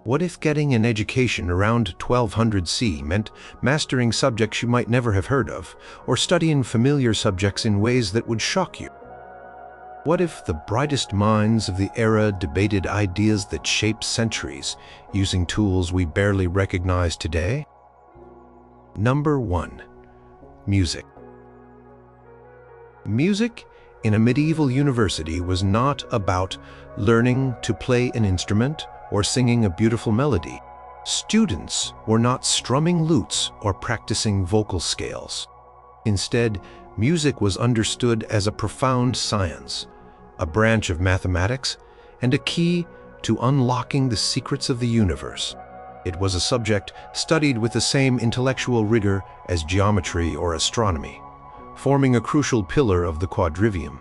What if getting an education around 1200 C meant mastering subjects you might never have heard of, or studying familiar subjects in ways that would shock you? What if the brightest minds of the era debated ideas that shaped centuries using tools we barely recognize today? Number 1. Music. Music in a medieval university was not about learning to play an instrument or singing a beautiful melody. Students were not strumming lutes or practicing vocal scales. Instead, music was understood as a profound science, a branch of mathematics, and a key to unlocking the secrets of the universe. It was a subject studied with the same intellectual rigor as geometry or astronomy, forming a crucial pillar of the Quadrivium,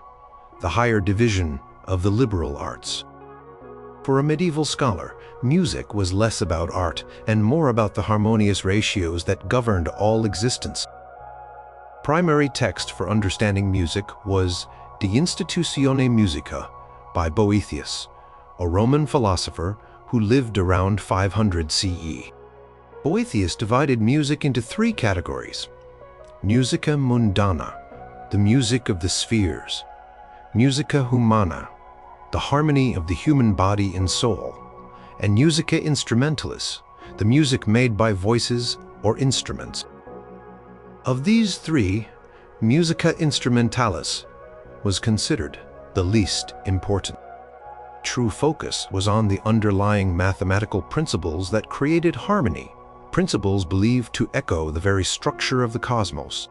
the higher division of the liberal arts. For a medieval scholar, music was less about art and more about the harmonious ratios that governed all existence. Primary text for understanding music was De Institutione Musica by Boethius, a Roman philosopher who lived around 500 CE. Boethius divided music into 3 categories: musica mundana, the music of the spheres; musica humana, the harmony of the human body and soul; and musica instrumentalis, the music made by voices or instruments. Of these 3, musica instrumentalis was considered the least important. True focus was on the underlying mathematical principles that created harmony, principles believed to echo the very structure of the cosmos.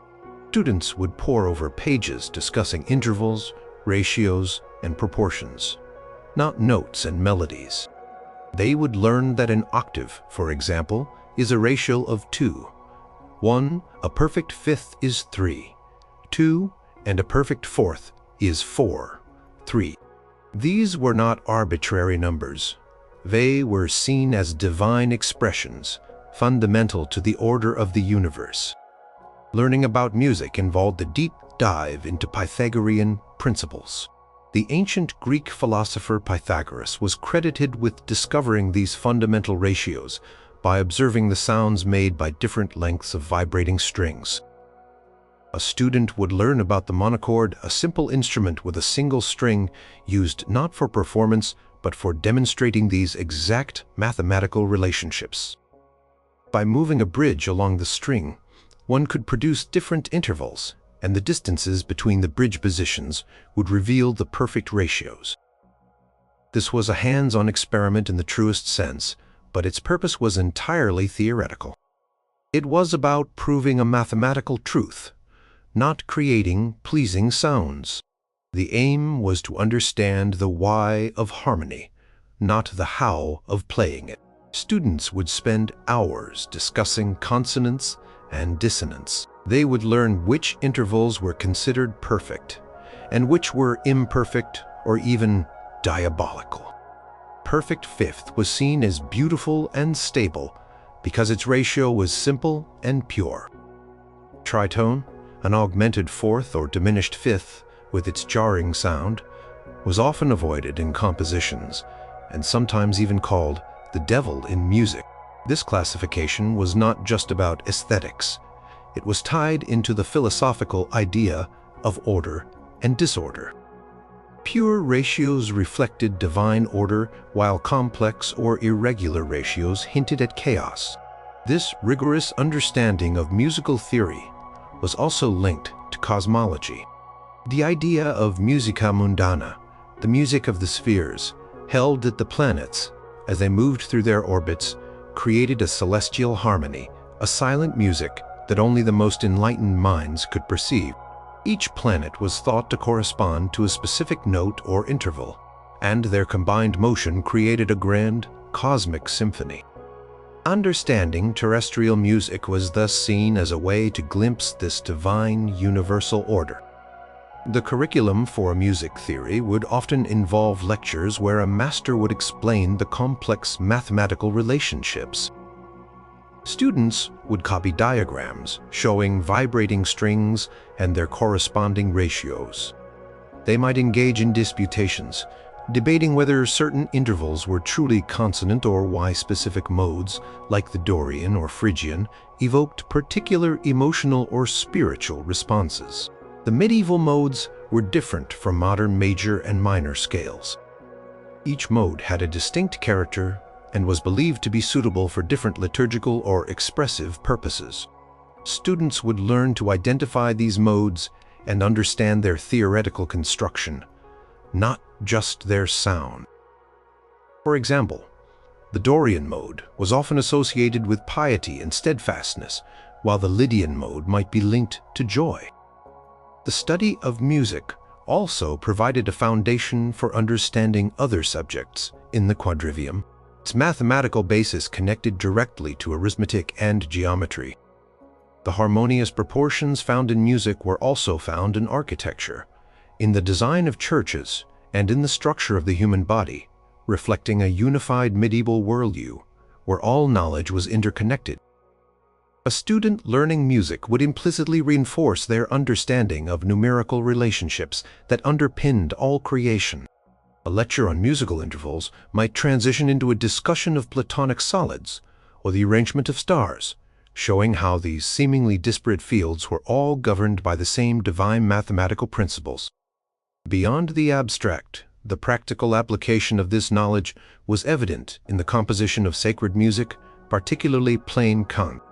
Students would pore over pages discussing intervals, ratios, and proportions, not notes and melodies. They would learn that an octave, for example, is a ratio of 2. 1, a perfect fifth is 3. 2, and a perfect fourth is 4. 3. These were not arbitrary numbers. They were seen as divine expressions, fundamental to the order of the universe. Learning about music involved a deep dive into Pythagorean principles. The ancient Greek philosopher Pythagoras was credited with discovering these fundamental ratios by observing the sounds made by different lengths of vibrating strings. A student would learn about the monochord, a simple instrument with a single string used not for performance but for demonstrating these exact mathematical relationships. By moving a bridge along the string, one could produce different intervals, and the distances between the bridge positions would reveal the perfect ratios. This was a hands-on experiment in the truest sense, but its purpose was entirely theoretical. It was about proving a mathematical truth, not creating pleasing sounds. The aim was to understand the why of harmony, not the how of playing it. Students would spend hours discussing consonance and dissonance. They would learn which intervals were considered perfect and which were imperfect or even diabolical. Perfect fifth was seen as beautiful and stable because its ratio was simple and pure. Tritone, an augmented fourth or diminished fifth with its jarring sound, was often avoided in compositions and sometimes even called the devil in music. This classification was not just about aesthetics. It was tied into the philosophical idea of order and disorder. Pure ratios reflected divine order, while complex or irregular ratios hinted at chaos. This rigorous understanding of musical theory was also linked to cosmology. The idea of musica mundana, the music of the spheres, held that the planets, as they moved through their orbits, created a celestial harmony, a silent music that only the most enlightened minds could perceive. Each planet was thought to correspond to a specific note or interval, and their combined motion created a grand, cosmic symphony. Understanding terrestrial music was thus seen as a way to glimpse this divine universal order. The curriculum for music theory would often involve lectures where a master would explain the complex mathematical relationships. Students would copy diagrams showing vibrating strings and their corresponding ratios. They might engage in disputations, debating whether certain intervals were truly consonant or why specific modes, like the Dorian or Phrygian, evoked particular emotional or spiritual responses. The medieval modes were different from modern major and minor scales. Each mode had a distinct character and was believed to be suitable for different liturgical or expressive purposes. Students would learn to identify these modes and understand their theoretical construction, not just their sound. For example, the Dorian mode was often associated with piety and steadfastness, while the Lydian mode might be linked to joy. The study of music also provided a foundation for understanding other subjects in the Quadrivium. Its mathematical basis connected directly to arithmetic and geometry. The harmonious proportions found in music were also found in architecture, in the design of churches, and in the structure of the human body, reflecting a unified medieval worldview where all knowledge was interconnected. A student learning music would implicitly reinforce their understanding of numerical relationships that underpinned all creation. A lecture on musical intervals might transition into a discussion of Platonic solids or the arrangement of stars, showing how these seemingly disparate fields were all governed by the same divine mathematical principles. Beyond the abstract, the practical application of this knowledge was evident in the composition of sacred music, particularly plain chant.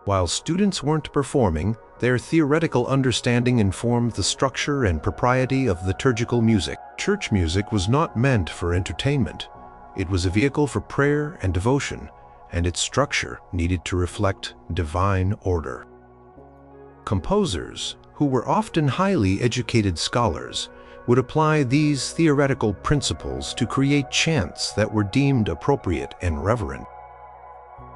While students weren't performing, their theoretical understanding informed the structure and propriety of liturgical music. Church music was not meant for entertainment. It was a vehicle for prayer and devotion, and its structure needed to reflect divine order. Composers, who were often highly educated scholars, would apply these theoretical principles to create chants that were deemed appropriate and reverent.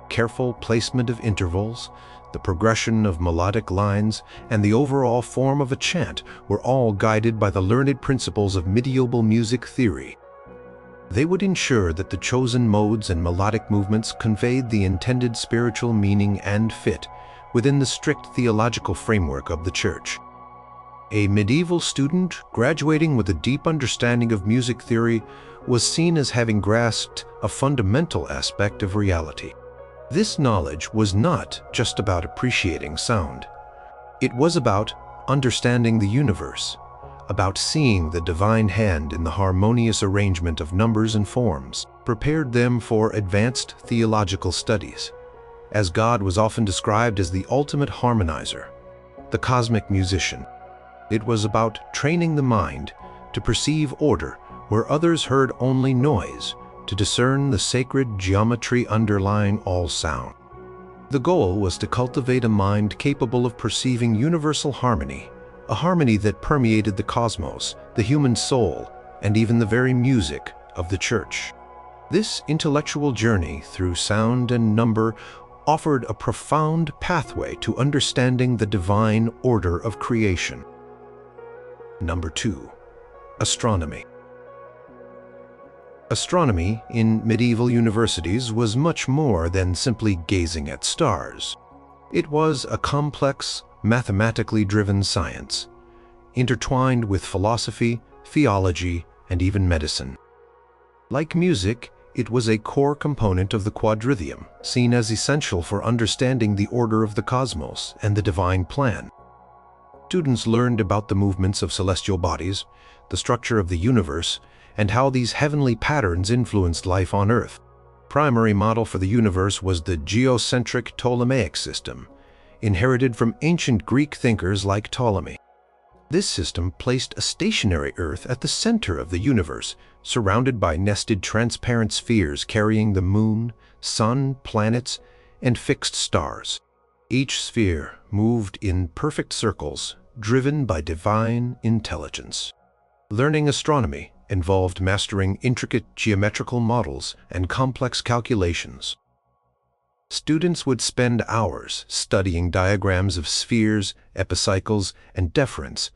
Careful placement of intervals, the progression of melodic lines, and the overall form of a chant were all guided by the learned principles of medieval music theory. They would ensure that the chosen modes and melodic movements conveyed the intended spiritual meaning and fit within the strict theological framework of the Church. A medieval student graduating with a deep understanding of music theory was seen as having grasped a fundamental aspect of reality. This knowledge was not just about appreciating sound. It was about understanding the universe, about seeing the divine hand in the harmonious arrangement of numbers and forms, prepared them for advanced theological studies, as God was often described as the ultimate harmonizer, the cosmic musician. It was about training the mind to perceive order where others heard only noise, to discern the sacred geometry underlying all sound. The goal was to cultivate a mind capable of perceiving universal harmony, a harmony that permeated the cosmos, the human soul, and even the very music of the Church. This intellectual journey through sound and number offered a profound pathway to understanding the divine order of creation. Number 2. Astronomy. Astronomy in medieval universities was much more than simply gazing at stars. It was a complex, mathematically driven science, intertwined with philosophy, theology, and even medicine. Like music, it was a core component of the Quadrivium, seen as essential for understanding the order of the cosmos and the divine plan. Students learned about the movements of celestial bodies, the structure of the universe, and how these heavenly patterns influenced life on Earth. Primary model for the universe was the geocentric Ptolemaic system, inherited from ancient Greek thinkers like Ptolemy. This system placed a stationary Earth at the center of the universe, surrounded by nested transparent spheres carrying the moon, sun, planets, and fixed stars. Each sphere moved in perfect circles, driven by divine intelligence. Learning astronomy involved mastering intricate geometrical models and complex calculations. Students would spend hours studying diagrams of spheres, epicycles, and deferents,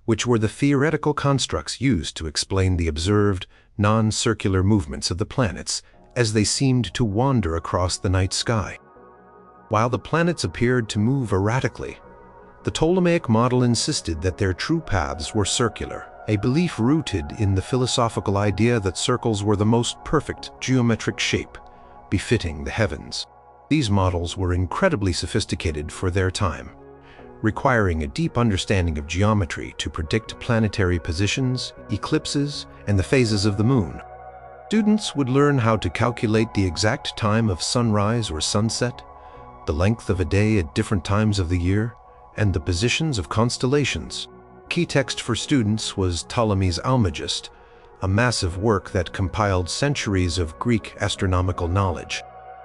which were the theoretical constructs used to explain the observed, non-circular movements of the planets as they seemed to wander across the night sky. While the planets appeared to move erratically, the Ptolemaic model insisted that their true paths were circular, a belief rooted in the philosophical idea that circles were the most perfect geometric shape, befitting the heavens. These models were incredibly sophisticated for their time, requiring a deep understanding of geometry to predict planetary positions, eclipses, and the phases of the moon. Students would learn how to calculate the exact time of sunrise or sunset, the length of a day at different times of the year, and the positions of constellations. Key text for students was Ptolemy's Almagest, a massive work that compiled centuries of Greek astronomical knowledge.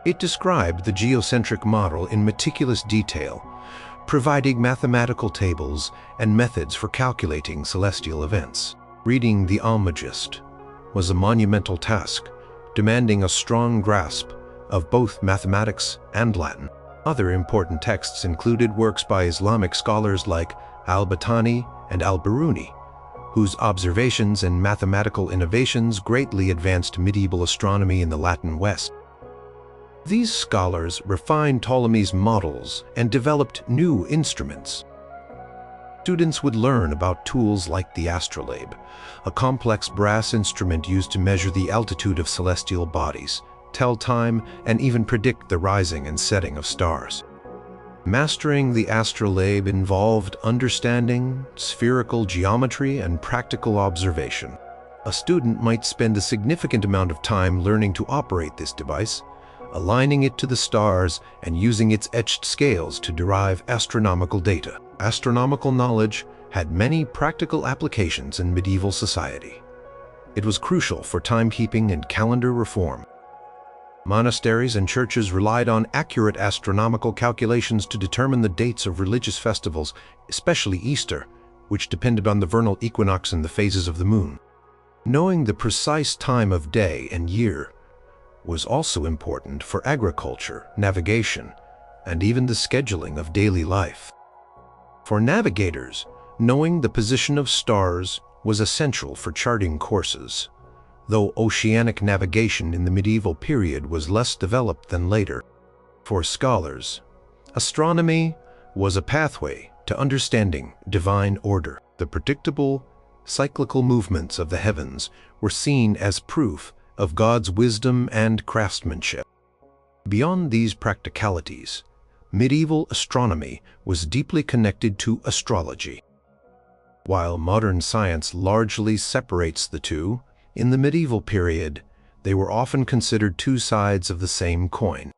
It described the geocentric model in meticulous detail, providing mathematical tables and methods for calculating celestial events. Reading the Almagest was a monumental task, demanding a strong grasp of both mathematics and Latin. Other important texts included works by Islamic scholars like al-Battani and al-Biruni, whose observations and mathematical innovations greatly advanced medieval astronomy in the Latin West. These scholars refined Ptolemy's models and developed new instruments. Students would learn about tools like the astrolabe, a complex brass instrument used to measure the altitude of celestial bodies, tell time, and even predict the rising and setting of stars. Mastering the astrolabe involved understanding spherical geometry and practical observation. A student might spend a significant amount of time learning to operate this device, aligning it to the stars and using its etched scales to derive astronomical data. Astronomical knowledge had many practical applications in medieval society. It was crucial for timekeeping and calendar reform. Monasteries and churches relied on accurate astronomical calculations to determine the dates of religious festivals, especially Easter, which depended on the vernal equinox and the phases of the moon. Knowing the precise time of day and year was also important for agriculture, navigation, and even the scheduling of daily life. For navigators, knowing the position of stars was essential for charting courses, though oceanic navigation in the medieval period was less developed than later. For scholars, astronomy was a pathway to understanding divine order. The predictable, cyclical movements of the heavens were seen as proof of God's wisdom and craftsmanship. Beyond these practicalities, medieval astronomy was deeply connected to astrology. While modern science largely separates the two, in the medieval period, they were often considered two sides of the same coin.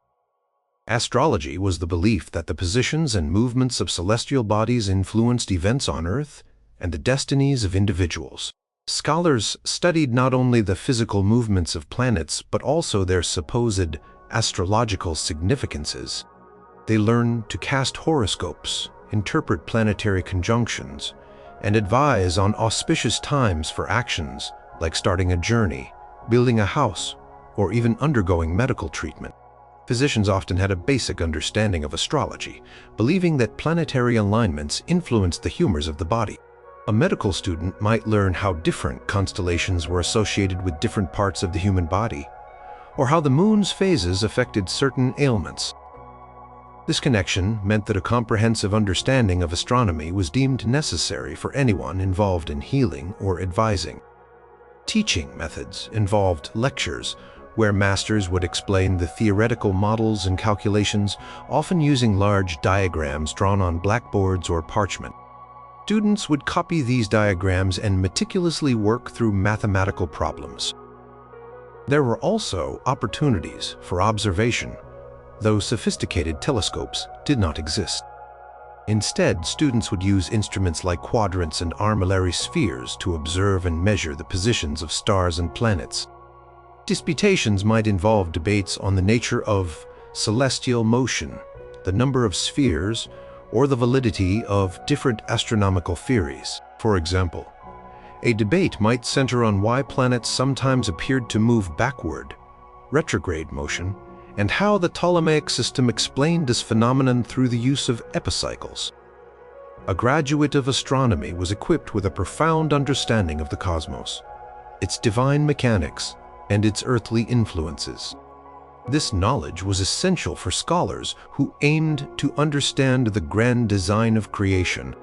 Astrology was the belief that the positions and movements of celestial bodies influenced events on Earth and the destinies of individuals. Scholars studied not only the physical movements of planets but also their supposed astrological significances. They learned to cast horoscopes, interpret planetary conjunctions, and advise on auspicious times for actions like starting a journey, building a house, or even undergoing medical treatment. Physicians often had a basic understanding of astrology, believing that planetary alignments influenced the humors of the body. A medical student might learn how different constellations were associated with different parts of the human body, or how the moon's phases affected certain ailments. This connection meant that a comprehensive understanding of astronomy was deemed necessary for anyone involved in healing or advising. Teaching methods involved lectures, where masters would explain the theoretical models and calculations, often using large diagrams drawn on blackboards or parchment. Students would copy these diagrams and meticulously work through mathematical problems. There were also opportunities for observation, though sophisticated telescopes did not exist. Instead, students would use instruments like quadrants and armillary spheres to observe and measure the positions of stars and planets. Disputations might involve debates on the nature of celestial motion, the number of spheres, or the validity of different astronomical theories. For example, a debate might center on why planets sometimes appeared to move backward, retrograde motion, and how the Ptolemaic system explained this phenomenon through the use of epicycles. A graduate of astronomy was equipped with a profound understanding of the cosmos, its divine mechanics, and its earthly influences. This knowledge was essential for scholars who aimed to understand the grand design of creation.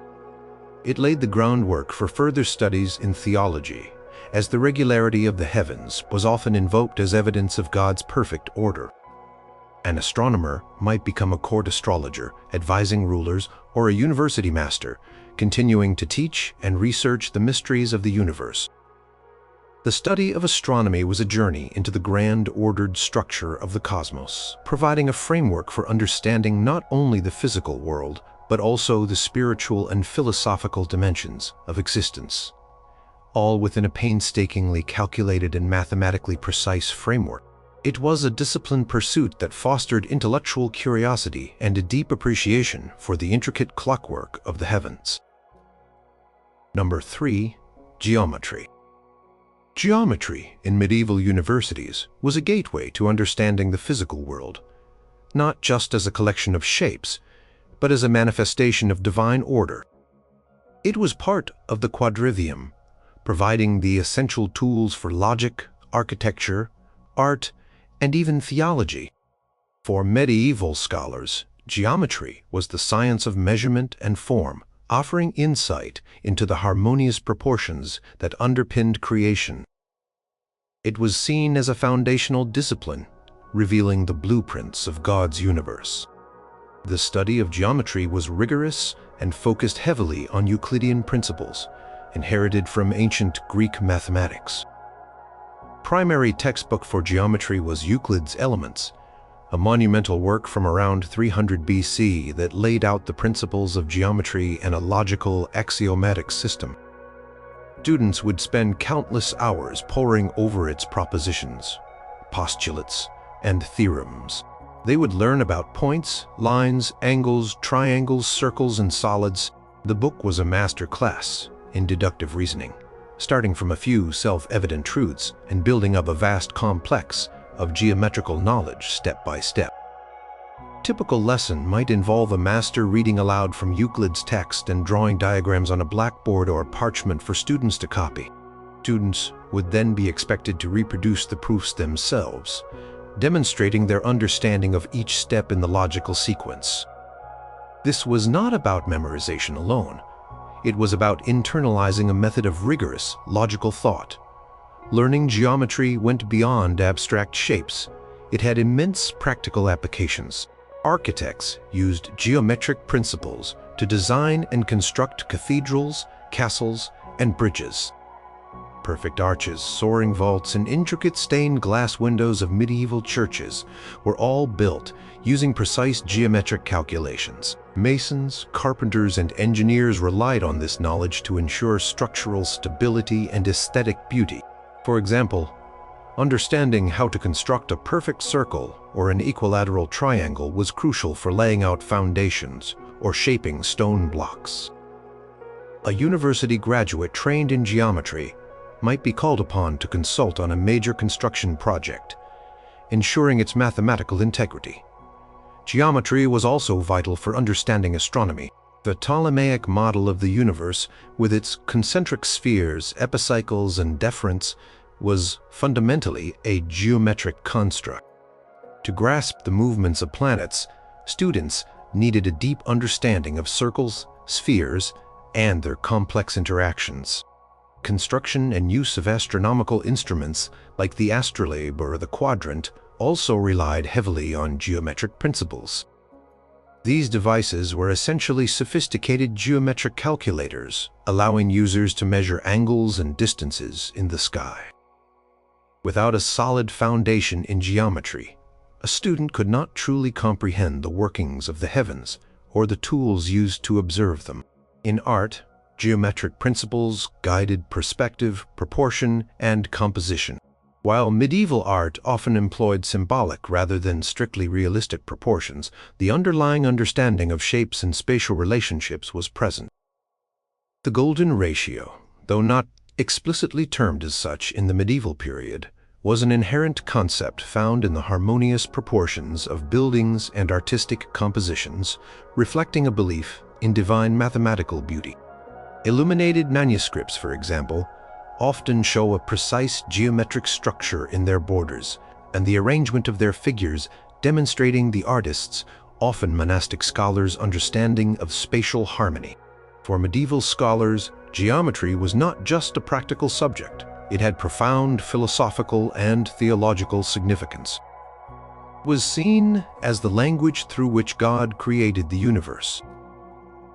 It laid the groundwork for further studies in theology, as the regularity of the heavens was often invoked as evidence of God's perfect order. An astronomer might become a court astrologer, advising rulers, or a university master, continuing to teach and research the mysteries of the universe. The study of astronomy was a journey into the grand ordered structure of the cosmos, providing a framework for understanding not only the physical world, but also the spiritual and philosophical dimensions of existence, all within a painstakingly calculated and mathematically precise framework. It was a disciplined pursuit that fostered intellectual curiosity and a deep appreciation for the intricate clockwork of the heavens. Number 3. Geometry. Geometry in medieval universities was a gateway to understanding the physical world, not just as a collection of shapes, but as a manifestation of divine order. It was part of the Quadrivium, providing the essential tools for logic, architecture, art, and even theology. For medieval scholars, geometry was the science of measurement and form, offering insight into the harmonious proportions that underpinned creation. It was seen as a foundational discipline, revealing the blueprints of God's universe. The study of geometry was rigorous and focused heavily on Euclidean principles, inherited from ancient Greek mathematics. Primary textbook for geometry was Euclid's Elements, a monumental work from around 300 BC that laid out the principles of geometry and a logical, axiomatic system. Students would spend countless hours poring over its propositions, postulates, and theorems. They would learn about points, lines, angles, triangles, circles, and solids. The book was a master class in deductive reasoning, starting from a few self-evident truths and building up a vast complex of geometrical knowledge step by step. Typical lesson might involve a master reading aloud from Euclid's text and drawing diagrams on a blackboard or parchment for students to copy. Students would then be expected to reproduce the proofs themselves, demonstrating their understanding of each step in the logical sequence. This was not about memorization alone. It was about internalizing a method of rigorous, logical thought. Learning geometry went beyond abstract shapes. It had immense practical applications. Architects used geometric principles to design and construct cathedrals, castles, and bridges. Perfect arches, soaring vaults, and intricate stained glass windows of medieval churches were all built using precise geometric calculations. Masons, carpenters, and engineers relied on this knowledge to ensure structural stability and aesthetic beauty. For example, understanding how to construct a perfect circle or an equilateral triangle was crucial for laying out foundations or shaping stone blocks. A university graduate trained in geometry might be called upon to consult on a major construction project, ensuring its mathematical integrity. Geometry was also vital for understanding astronomy. The Ptolemaic model of the universe, with its concentric spheres, epicycles, and deferents, was fundamentally a geometric construct. To grasp the movements of planets, students needed a deep understanding of circles, spheres, and their complex interactions. Construction and use of astronomical instruments like the astrolabe or the quadrant also relied heavily on geometric principles. These devices were essentially sophisticated geometric calculators, allowing users to measure angles and distances in the sky. Without a solid foundation in geometry, a student could not truly comprehend the workings of the heavens or the tools used to observe them. In art, geometric principles guided perspective, proportion, and composition. While medieval art often employed symbolic rather than strictly realistic proportions, the underlying understanding of shapes and spatial relationships was present. The golden ratio, though not explicitly termed as such in the medieval period, was an inherent concept found in the harmonious proportions of buildings and artistic compositions, reflecting a belief in divine mathematical beauty. Illuminated manuscripts, for example, often show a precise geometric structure in their borders and the arrangement of their figures, demonstrating the artist's, often monastic scholars' understanding of spatial harmony. For medieval scholars, geometry was not just a practical subject. It had profound philosophical and theological significance. It was seen as the language through which God created the universe.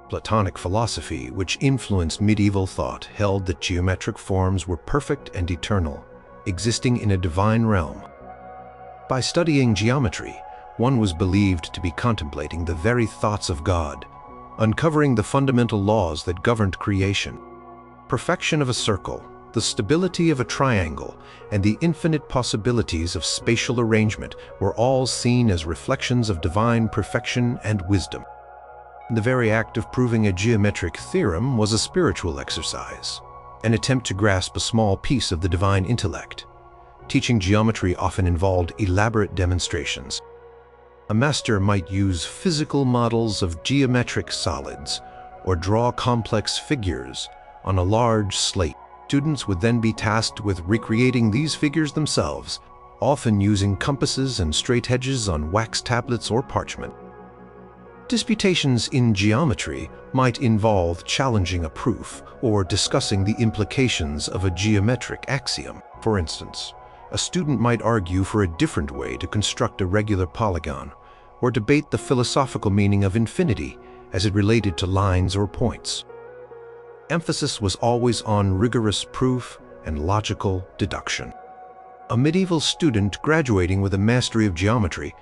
Platonic philosophy, which influenced medieval thought, held that geometric forms were perfect and eternal, existing in a divine realm. By studying geometry, one was believed to be contemplating the very thoughts of God, uncovering the fundamental laws that governed creation. Perfection of a circle, the stability of a triangle, and the infinite possibilities of spatial arrangement were all seen as reflections of divine perfection and wisdom. The very act of proving a geometric theorem was a spiritual exercise, an attempt to grasp a small piece of the divine intellect. Teaching geometry often involved elaborate demonstrations. A master might use physical models of geometric solids or draw complex figures on a large slate. Students would then be tasked with recreating these figures themselves, often using compasses and straightedges on wax tablets or parchment. Disputations in geometry might involve challenging a proof or discussing the implications of a geometric axiom. For instance, a student might argue for a different way to construct a regular polygon, or debate the philosophical meaning of infinity as it related to lines or points. Emphasis was always on rigorous proof and logical deduction. A medieval student graduating with a mastery of geometry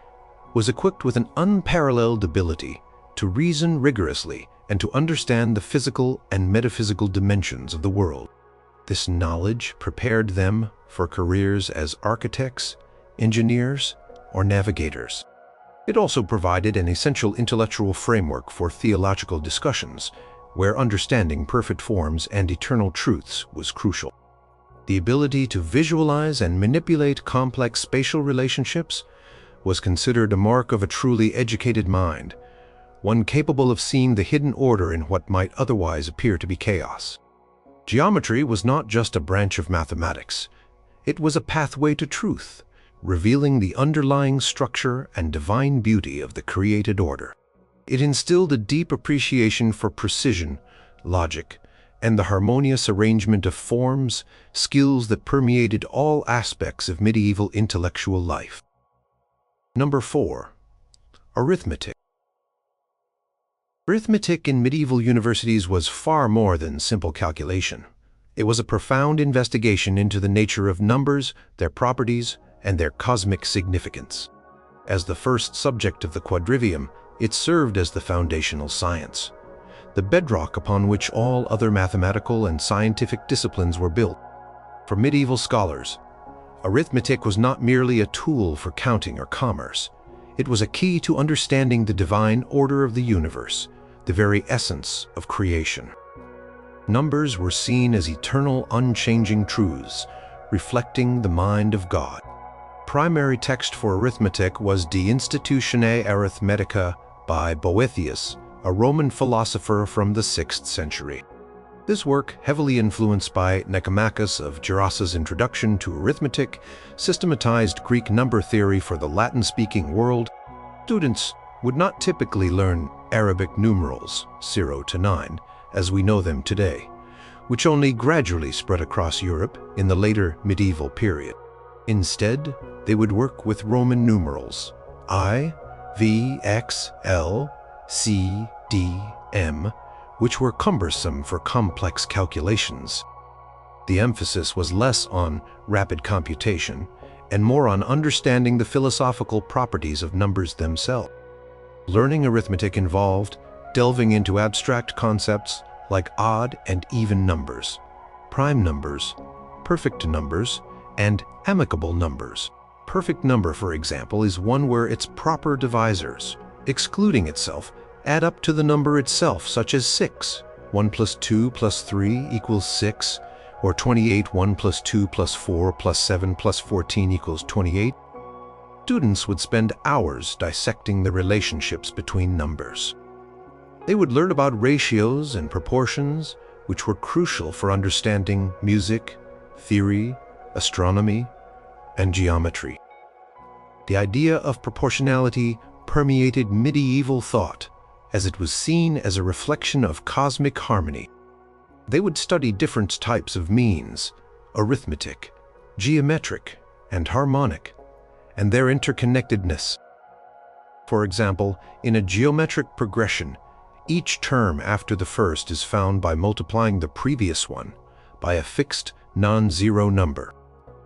was equipped with an unparalleled ability to reason rigorously and to understand the physical and metaphysical dimensions of the world. This knowledge prepared them for careers as architects, engineers, or navigators. It also provided an essential intellectual framework for theological discussions, where understanding perfect forms and eternal truths was crucial. The ability to visualize and manipulate complex spatial relationships was considered a mark of a truly educated mind, one capable of seeing the hidden order in what might otherwise appear to be chaos. Geometry was not just a branch of mathematics. It was a pathway to truth, revealing the underlying structure and divine beauty of the created order. It instilled a deep appreciation for precision, logic, and the harmonious arrangement of forms, skills that permeated all aspects of medieval intellectual life. Number 4. Arithmetic. Arithmetic in medieval universities was far more than simple calculation. It was a profound investigation into the nature of numbers, their properties, and their cosmic significance. As the first subject of the Quadrivium, it served as the foundational science, the bedrock upon which all other mathematical and scientific disciplines were built. For medieval scholars, arithmetic was not merely a tool for counting or commerce. It was a key to understanding the divine order of the universe, the very essence of creation. Numbers were seen as eternal, unchanging truths, reflecting the mind of God. Primary text for arithmetic was De Institutione Arithmetica by Boethius, a Roman philosopher from the 6th century. This work, heavily influenced by Nicomachus of Gerassa's Introduction to Arithmetic, systematized Greek number theory for the Latin-speaking world. Students would not typically learn Arabic numerals, 0 to 9, as we know them today, which only gradually spread across Europe in the later medieval period. Instead, they would work with Roman numerals, I, V, X, L, C, D, M, which were cumbersome for complex calculations. The emphasis was less on rapid computation and more on understanding the philosophical properties of numbers themselves. Learning arithmetic involved delving into abstract concepts like odd and even numbers, prime numbers, perfect numbers, and amicable numbers. Perfect number, for example, is one where its proper divisors, excluding itself, add up to the number itself, such as 6. 1 plus 2 plus 3 equals 6, or 28. 1 plus 2 plus 4 plus 7 plus 14 equals 28. Students would spend hours dissecting the relationships between numbers. They would learn about ratios and proportions, which were crucial for understanding music, theory, astronomy, and geometry. The idea of proportionality permeated medieval thought as it was seen as a reflection of cosmic harmony. They would study different types of means, arithmetic, geometric, and harmonic, and their interconnectedness. For example, in a geometric progression, each term after the first is found by multiplying the previous one by a fixed non-zero number.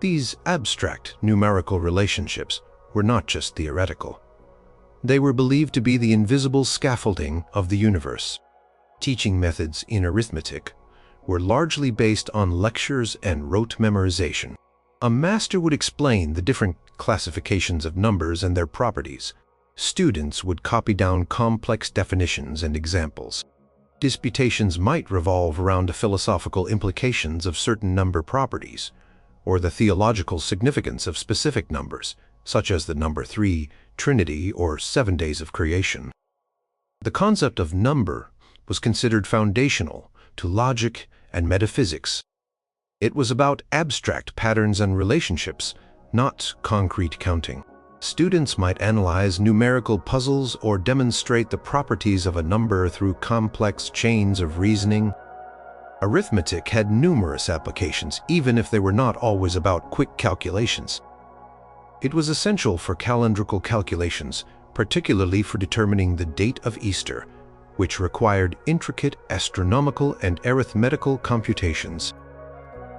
These abstract numerical relationships were not just theoretical. They were believed to be the invisible scaffolding of the universe. Teaching methods in arithmetic were largely based on lectures and rote memorization. A master would explain the different classifications of numbers and their properties. Students would copy down complex definitions and examples. Disputations might revolve around the philosophical implications of certain number properties, or the theological significance of specific numbers, such as the number 3, Trinity, or 7 days of creation. The concept of number was considered foundational to logic and metaphysics. It was about abstract patterns and relationships, not concrete counting. Students might analyze numerical puzzles or demonstrate the properties of a number through complex chains of reasoning. Arithmetic had numerous applications, even if they were not always about quick calculations. It was essential for calendrical calculations, particularly for determining the date of Easter, which required intricate astronomical and arithmetical computations.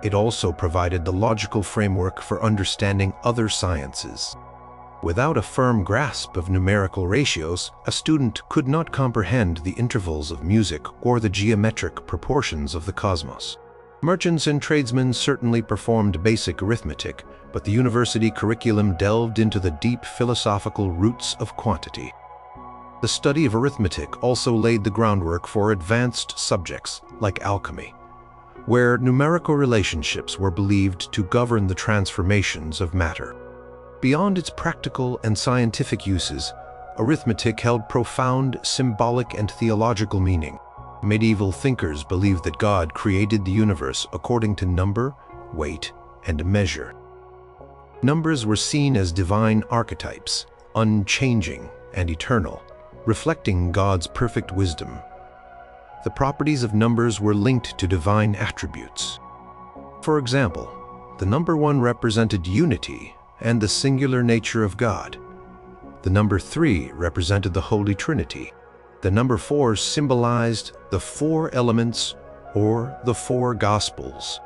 It also provided the logical framework for understanding other sciences. Without a firm grasp of numerical ratios, a student could not comprehend the intervals of music or the geometric proportions of the cosmos. Merchants and tradesmen certainly performed basic arithmetic, but the university curriculum delved into the deep philosophical roots of quantity. The study of arithmetic also laid the groundwork for advanced subjects like alchemy, where numerical relationships were believed to govern the transformations of matter. Beyond its practical and scientific uses, arithmetic held profound symbolic and theological meaning. Medieval thinkers believed that God created the universe according to number, weight, and measure. Numbers were seen as divine archetypes, unchanging and eternal, reflecting God's perfect wisdom. The properties of numbers were linked to divine attributes. For example, the number 1 represented unity and the singular nature of God. The number 3 represented the Holy Trinity. The number 4 symbolized the 4 elements or the 4 Gospels.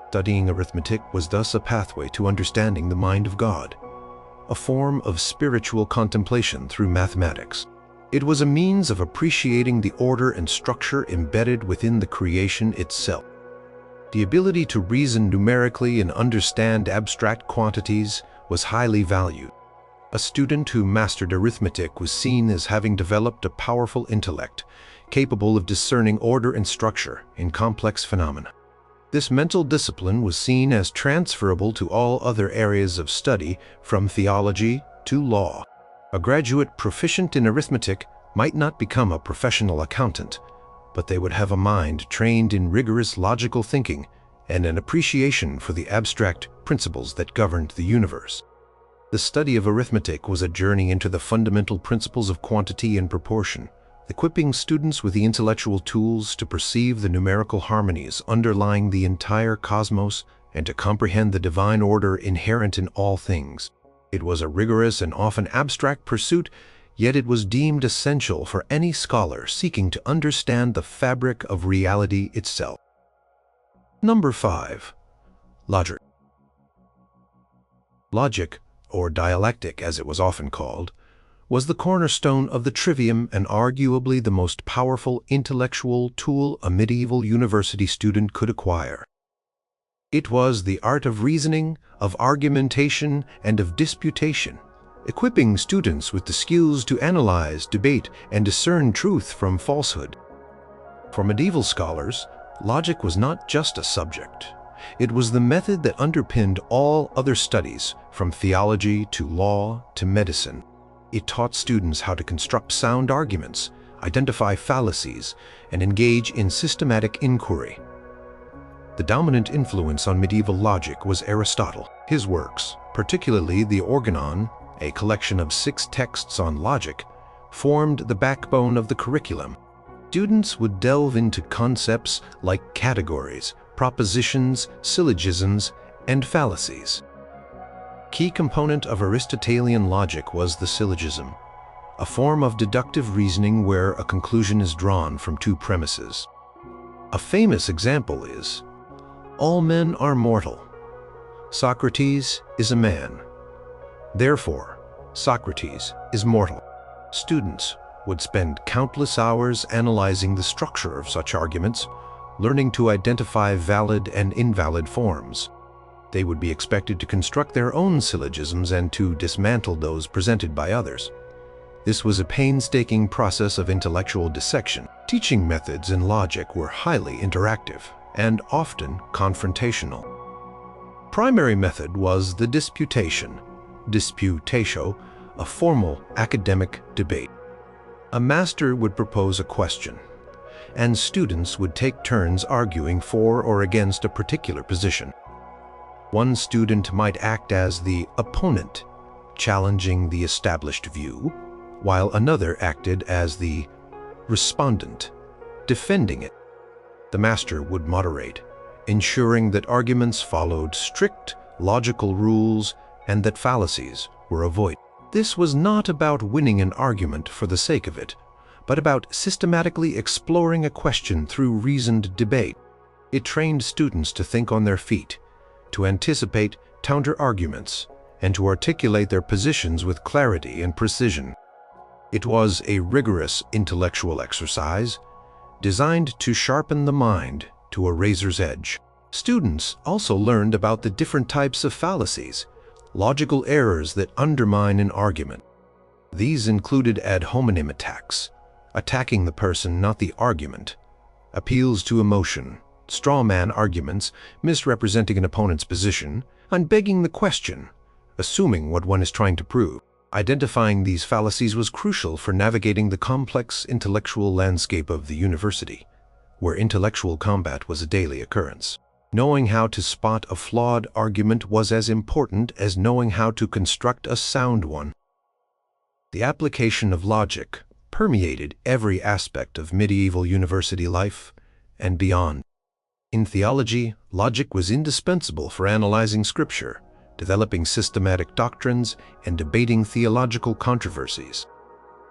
Studying arithmetic was thus a pathway to understanding the mind of God, a form of spiritual contemplation through mathematics. It was a means of appreciating the order and structure embedded within the creation itself. The ability to reason numerically and understand abstract quantities was highly valued. A student who mastered arithmetic was seen as having developed a powerful intellect, capable of discerning order and structure in complex phenomena. This mental discipline was seen as transferable to all other areas of study, from theology to law. A graduate proficient in arithmetic might not become a professional accountant, but they would have a mind trained in rigorous logical thinking and an appreciation for the abstract principles that governed the universe. The study of arithmetic was a journey into the fundamental principles of quantity and proportion, equipping students with the intellectual tools to perceive the numerical harmonies underlying the entire cosmos and to comprehend the divine order inherent in all things. It was a rigorous and often abstract pursuit, yet it was deemed essential for any scholar seeking to understand the fabric of reality itself. Number 5. Logic. Logic, or dialectic as it was often called, was the cornerstone of the trivium and arguably the most powerful intellectual tool a medieval university student could acquire. It was the art of reasoning, of argumentation, and of disputation, equipping students with the skills to analyze, debate, and discern truth from falsehood. For medieval scholars, logic was not just a subject. It was the method that underpinned all other studies, from theology to law to medicine. It taught students how to construct sound arguments, identify fallacies, and engage in systematic inquiry. The dominant influence on medieval logic was Aristotle. His works, particularly the Organon, a collection of 6 texts on logic, formed the backbone of the curriculum. Students would delve into concepts like categories, propositions, syllogisms, and fallacies. Key component of Aristotelian logic was the syllogism, a form of deductive reasoning where a conclusion is drawn from two premises. A famous example is, "All men are mortal. Socrates is a man. Therefore, Socrates is mortal." Students would spend countless hours analyzing the structure of such arguments, learning to identify valid and invalid forms. They would be expected to construct their own syllogisms and to dismantle those presented by others. This was a painstaking process of intellectual dissection. Teaching methods in logic were highly interactive and often confrontational. Primary method was the disputation, disputatio, a formal academic debate. A master would propose a question, and students would take turns arguing for or against a particular position. One student might act as the opponent, challenging the established view, while another acted as the respondent, defending it. The master would moderate, ensuring that arguments followed strict logical rules and that fallacies were avoided. This was not about winning an argument for the sake of it, but about systematically exploring a question through reasoned debate. It trained students to think on their feet, to anticipate counter-arguments, and to articulate their positions with clarity and precision. It was a rigorous intellectual exercise designed to sharpen the mind to a razor's edge. Students also learned about the different types of fallacies, logical errors that undermine an argument. These included ad hominem attacks, attacking the person, not the argument, appeals to emotion, straw man arguments, misrepresenting an opponent's position, and begging the question, assuming what one is trying to prove. Identifying these fallacies was crucial for navigating the complex intellectual landscape of the university, where intellectual combat was a daily occurrence. Knowing how to spot a flawed argument was as important as knowing how to construct a sound one. The application of logic permeated every aspect of medieval university life and beyond. In theology, logic was indispensable for analyzing scripture, developing systematic doctrines, and debating theological controversies.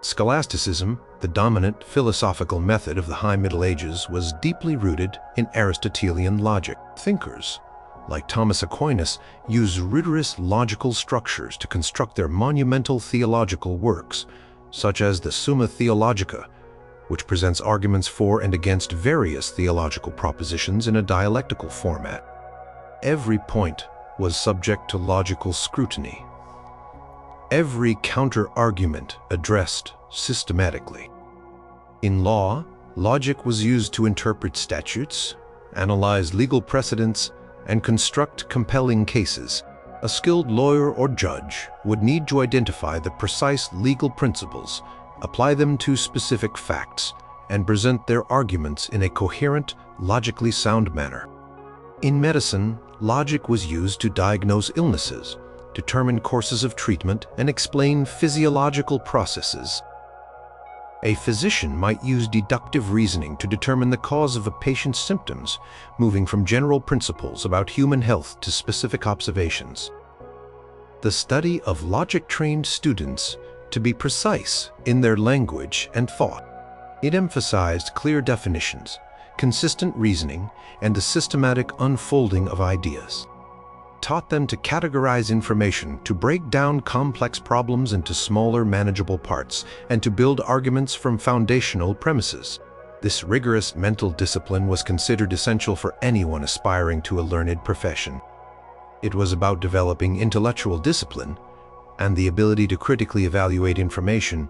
Scholasticism, the dominant philosophical method of the High Middle Ages, was deeply rooted in Aristotelian logic. Thinkers, like Thomas Aquinas, used rigorous logical structures to construct their monumental theological works, such as the Summa Theologica, which presents arguments for and against various theological propositions in a dialectical format. Every point was subject to logical scrutiny. Every counter-argument addressed systematically. In law, logic was used to interpret statutes, analyze legal precedents, and construct compelling cases. A skilled lawyer or judge would need to identify the precise legal principles, apply them to specific facts, and present their arguments in a coherent, logically sound manner. In medicine, logic was used to diagnose illnesses, determine courses of treatment, and explain physiological processes. A physician might use deductive reasoning to determine the cause of a patient's symptoms, moving from general principles about human health to specific observations. The study of logic trained students to be precise in their language and thought. It emphasized clear definitions, consistent reasoning, and the systematic unfolding of ideas. Taught them to categorize information, to break down complex problems into smaller, manageable parts, and to build arguments from foundational premises. This rigorous mental discipline was considered essential for anyone aspiring to a learned profession. It was about developing intellectual discipline and the ability to critically evaluate information,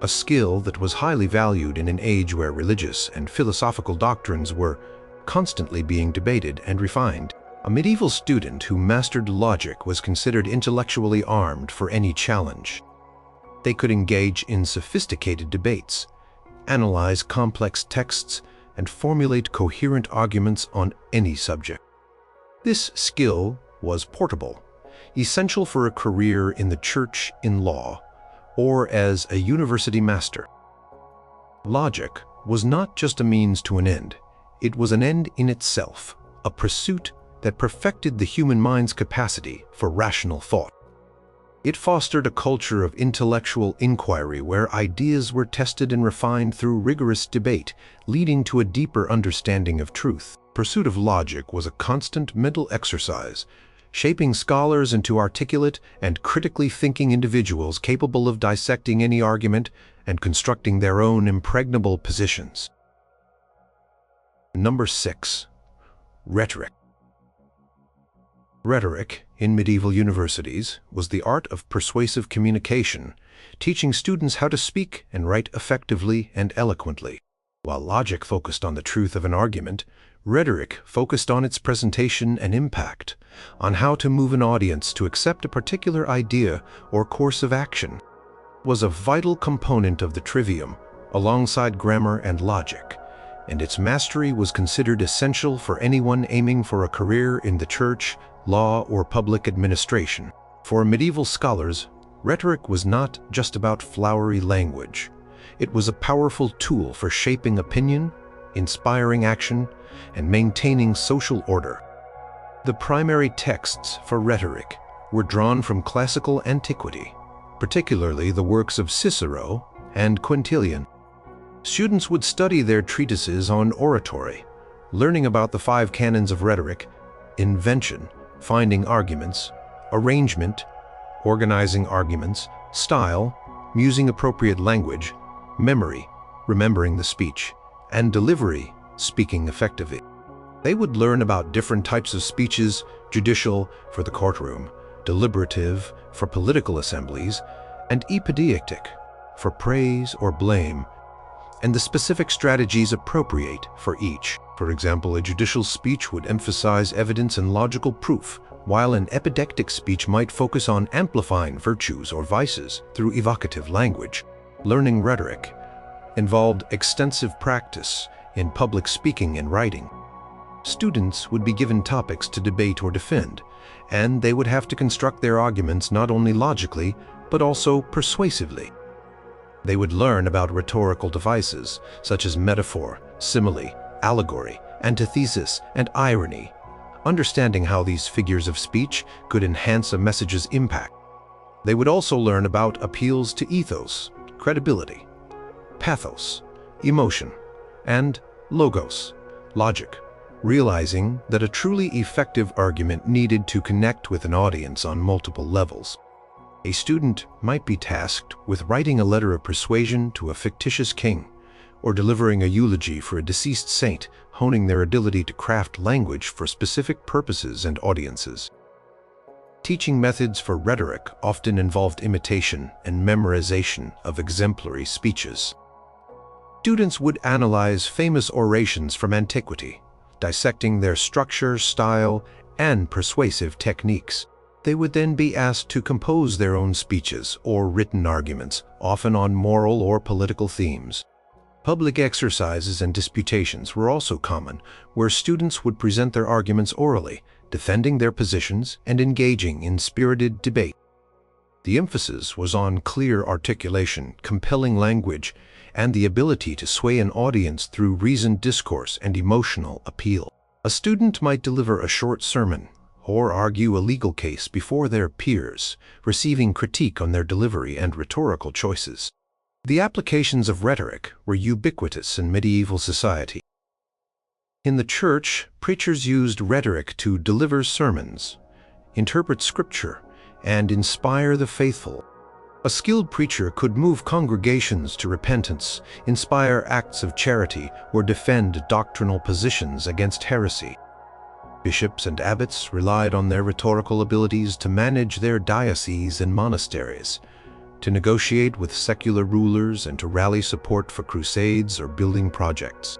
a skill that was highly valued in an age where religious and philosophical doctrines were constantly being debated and refined. A medieval student who mastered logic was considered intellectually armed for any challenge. They could engage in sophisticated debates, analyze complex texts, and formulate coherent arguments on any subject. This skill was portable, essential for a career in the church, in law, or as a university master. Logic was not just a means to an end, it was an end in itself, a pursuit that perfected the human mind's capacity for rational thought. It fostered a culture of intellectual inquiry where ideas were tested and refined through rigorous debate, leading to a deeper understanding of truth. Pursuit of logic was a constant mental exercise, shaping scholars into articulate and critically thinking individuals capable of dissecting any argument and constructing their own impregnable positions. Number 6. Rhetoric. Rhetoric, in medieval universities, was the art of persuasive communication, teaching students how to speak and write effectively and eloquently. While logic focused on the truth of an argument, rhetoric focused on its presentation and impact, on how to move an audience to accept a particular idea or course of action. It was a vital component of the trivium, alongside grammar and logic, and its mastery was considered essential for anyone aiming for a career in the church, law, or public administration. For medieval scholars, rhetoric was not just about flowery language. It was a powerful tool for shaping opinion, inspiring action, and maintaining social order. The primary texts for rhetoric were drawn from classical antiquity, particularly the works of Cicero and Quintilian. Students would study their treatises on oratory, learning about the 5 canons of rhetoric: invention, finding arguments, arrangement, organizing arguments, style, using appropriate language, memory, remembering the speech, and delivery, speaking effectively. They would learn about different types of speeches: judicial for the courtroom, deliberative for political assemblies, and epideictic for praise or blame, and the specific strategies appropriate for each. For example, a judicial speech would emphasize evidence and logical proof, while an epidectic speech might focus on amplifying virtues or vices through evocative language. Learning rhetoric involved extensive practice in public speaking and writing. Students would be given topics to debate or defend, and they would have to construct their arguments not only logically, but also persuasively. They would learn about rhetorical devices such as metaphor, simile, allegory, antithesis, and irony, understanding how these figures of speech could enhance a message's impact. They would also learn about appeals to ethos, credibility, pathos, emotion, and logos, logic, realizing that a truly effective argument needed to connect with an audience on multiple levels. A student might be tasked with writing a letter of persuasion to a fictitious king, or delivering a eulogy for a deceased saint, honing their ability to craft language for specific purposes and audiences. Teaching methods for rhetoric often involved imitation and memorization of exemplary speeches. Students would analyze famous orations from antiquity, dissecting their structure, style, and persuasive techniques. They would then be asked to compose their own speeches or written arguments, often on moral or political themes. Public exercises and disputations were also common, where students would present their arguments orally, defending their positions and engaging in spirited debate. The emphasis was on clear articulation, compelling language, and the ability to sway an audience through reasoned discourse and emotional appeal. A student might deliver a short sermon or argue a legal case before their peers, receiving critique on their delivery and rhetorical choices. The applications of rhetoric were ubiquitous in medieval society. In the church, preachers used rhetoric to deliver sermons, interpret scripture, and inspire the faithful. A skilled preacher could move congregations to repentance, inspire acts of charity, or defend doctrinal positions against heresy. Bishops and abbots relied on their rhetorical abilities to manage their dioceses and monasteries, to negotiate with secular rulers, and to rally support for crusades or building projects.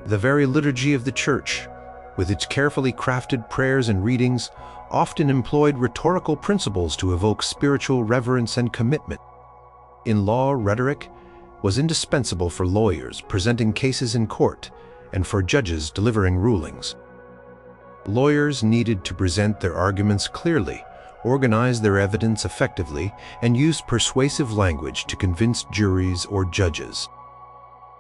The very liturgy of the church, with its carefully crafted prayers and readings, often employed rhetorical principles to evoke spiritual reverence and commitment. In law, rhetoric was indispensable for lawyers presenting cases in court and for judges delivering rulings. Lawyers needed to present their arguments clearly, organize their evidence effectively, and use persuasive language to convince juries or judges.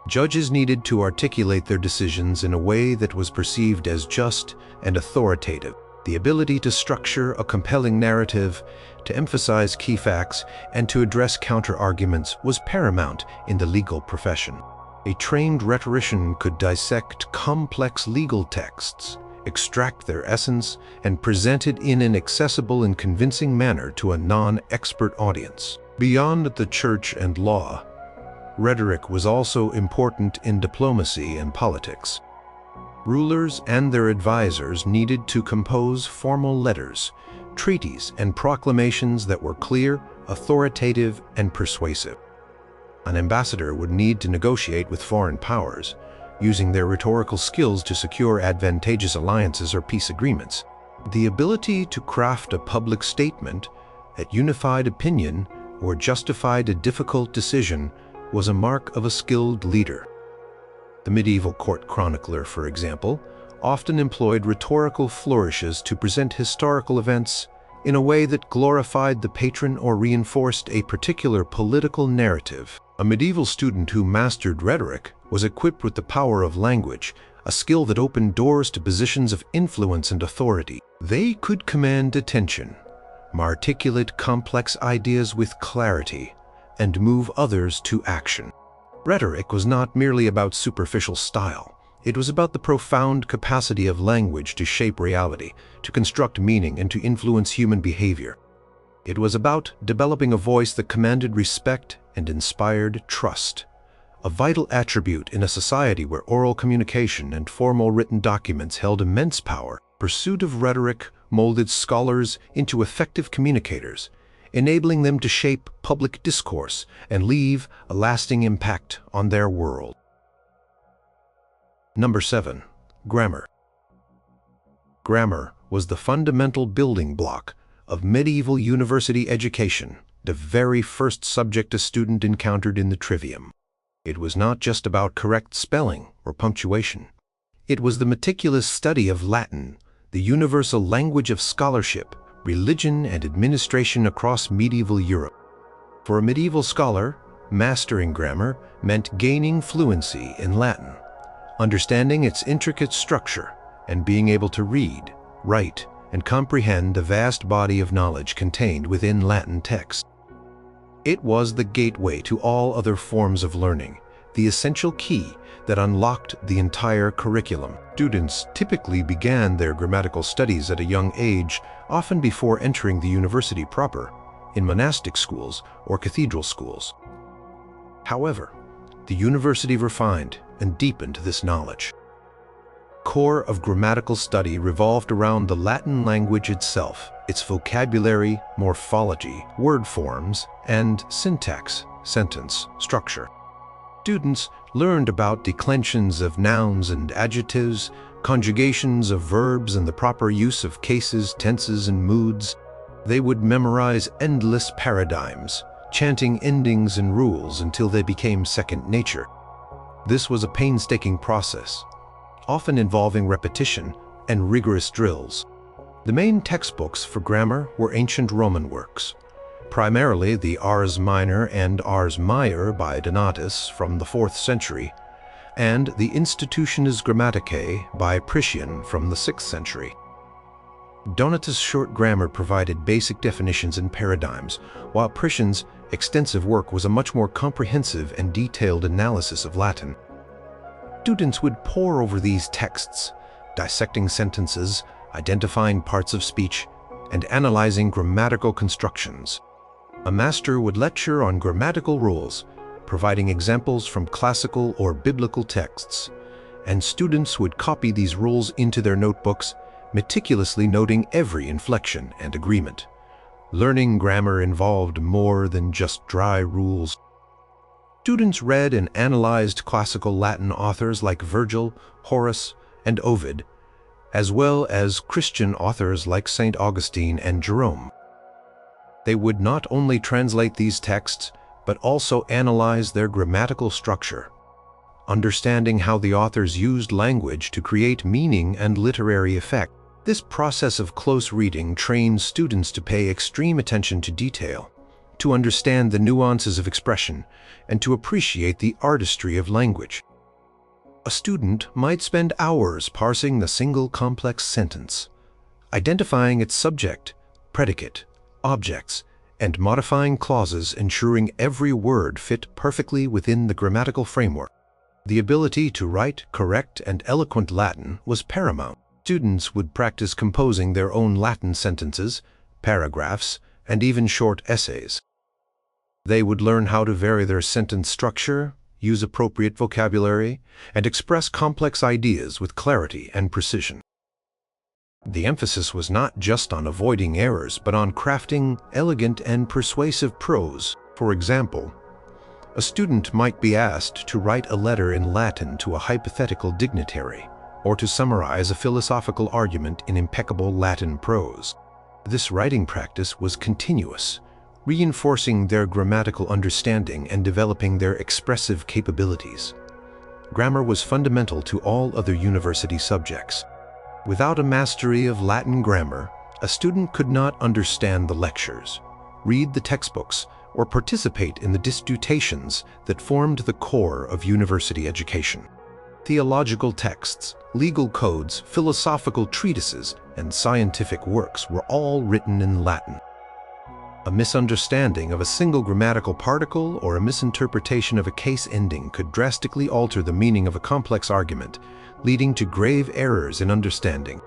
Judges needed to articulate their decisions in a way that was perceived as just and authoritative. The ability to structure a compelling narrative, to emphasize key facts, and to address counter-arguments was paramount in the legal profession. A trained rhetorician could dissect complex legal texts, extract their essence, and present it in an accessible and convincing manner to a non-expert audience. Beyond the church and law, rhetoric was also important in diplomacy and politics. Rulers and their advisors needed to compose formal letters, treaties, and proclamations that were clear, authoritative, and persuasive. An ambassador would need to negotiate with foreign powers, using their rhetorical skills to secure advantageous alliances or peace agreements. The ability to craft a public statement that unified opinion or justified a difficult decision was a mark of a skilled leader. The medieval court chronicler, for example, often employed rhetorical flourishes to present historical events in a way that glorified the patron or reinforced a particular political narrative. A medieval student who mastered rhetoric was equipped with the power of language, a skill that opened doors to positions of influence and authority. They could command attention, articulate complex ideas with clarity, and move others to action. Rhetoric was not merely about superficial style. It was about the profound capacity of language to shape reality, to construct meaning, and to influence human behavior. It was about developing a voice that commanded respect and inspired trust, a vital attribute in a society where oral communication and formal written documents held immense power. Pursuit of rhetoric molded scholars into effective communicators, enabling them to shape public discourse and leave a lasting impact on their world. Number 7. Grammar. Grammar was the fundamental building block of medieval university education, the very first subject a student encountered in the trivium. It was not just about correct spelling or punctuation. It was the meticulous study of Latin, the universal language of scholarship, religion, and administration across medieval Europe. For a medieval scholar, mastering grammar meant gaining fluency in Latin, understanding its intricate structure, and being able to read, write, and comprehend the vast body of knowledge contained within Latin texts. It was the gateway to all other forms of learning, the essential key that unlocked the entire curriculum. Students typically began their grammatical studies at a young age, often before entering the university proper, in monastic schools or cathedral schools. However, the university refined and deepened this knowledge. Core of grammatical study revolved around the Latin language itself, its vocabulary, morphology, word forms, and syntax, sentence structure. Students learned about declensions of nouns and adjectives, conjugations of verbs, and the proper use of cases, tenses, and moods. They would memorize endless paradigms, chanting endings and rules until they became second nature. This was a painstaking process, often involving repetition and rigorous drills. The main textbooks for grammar were ancient Roman works, primarily the Ars Minor and Ars Maior by Donatus from the 4th century, and the Institutiones Grammaticae by Priscian from the 6th century. Donatus' short grammar provided basic definitions and paradigms, while Priscian's extensive work was a much more comprehensive and detailed analysis of Latin. Students would pore over these texts, dissecting sentences, identifying parts of speech, and analyzing grammatical constructions. A master would lecture on grammatical rules, providing examples from classical or biblical texts, and students would copy these rules into their notebooks, meticulously noting every inflection and agreement. Learning grammar involved more than just dry rules. Students read and analyzed classical Latin authors like Virgil, Horace, and Ovid, as well as Christian authors like St. Augustine and Jerome. They would not only translate these texts, but also analyze their grammatical structure, understanding how the authors used language to create meaning and literary effect. This process of close reading trains students to pay extreme attention to detail, to understand the nuances of expression, and to appreciate the artistry of language. A student might spend hours parsing the single complex sentence, identifying its subject, predicate, objects, and modifying clauses, ensuring every word fit perfectly within the grammatical framework. The ability to write correct and eloquent Latin was paramount. Students would practice composing their own Latin sentences, paragraphs, and even short essays. They would learn how to vary their sentence structure, use appropriate vocabulary, and express complex ideas with clarity and precision. The emphasis was not just on avoiding errors, but on crafting elegant and persuasive prose. For example, a student might be asked to write a letter in Latin to a hypothetical dignitary, or to summarize a philosophical argument in impeccable Latin prose. This writing practice was continuous, reinforcing their grammatical understanding and developing their expressive capabilities. Grammar was fundamental to all other university subjects. Without a mastery of Latin grammar, a student could not understand the lectures, read the textbooks, or participate in the disputations that formed the core of university education. Theological texts, legal codes, philosophical treatises, and scientific works were all written in Latin. A misunderstanding of a single grammatical particle or a misinterpretation of a case ending could drastically alter the meaning of a complex argument, leading to grave errors in understanding.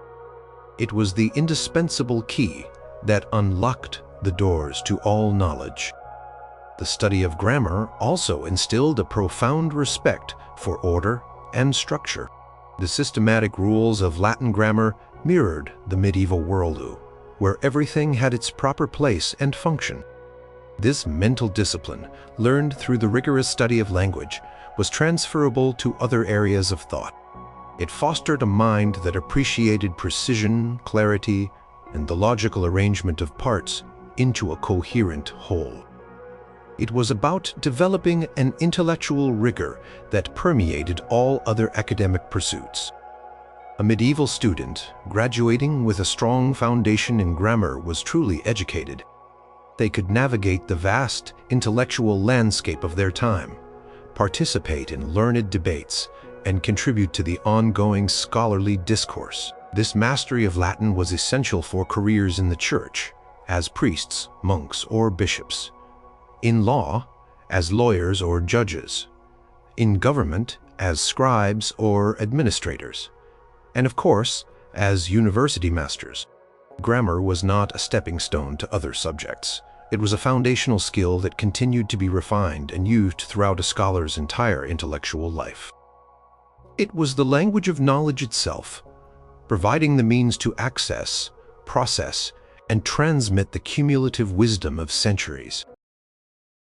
It was the indispensable key that unlocked the doors to all knowledge. The study of grammar also instilled a profound respect for order and structure. The systematic rules of Latin grammar mirrored the medieval worldview, where everything had its proper place and function. This mental discipline, learned through the rigorous study of language, was transferable to other areas of thought. It fostered a mind that appreciated precision, clarity, and the logical arrangement of parts into a coherent whole. It was about developing an intellectual rigor that permeated all other academic pursuits. A medieval student, graduating with a strong foundation in grammar, was truly educated. They could navigate the vast intellectual landscape of their time, participate in learned debates, and contribute to the ongoing scholarly discourse. This mastery of Latin was essential for careers in the church, as priests, monks, or bishops; in law, as lawyers or judges; in government, as scribes or administrators; and of course, as university masters. Grammar was not a stepping stone to other subjects. It was a foundational skill that continued to be refined and used throughout a scholar's entire intellectual life. It was the language of knowledge itself, providing the means to access, process, and transmit the cumulative wisdom of centuries.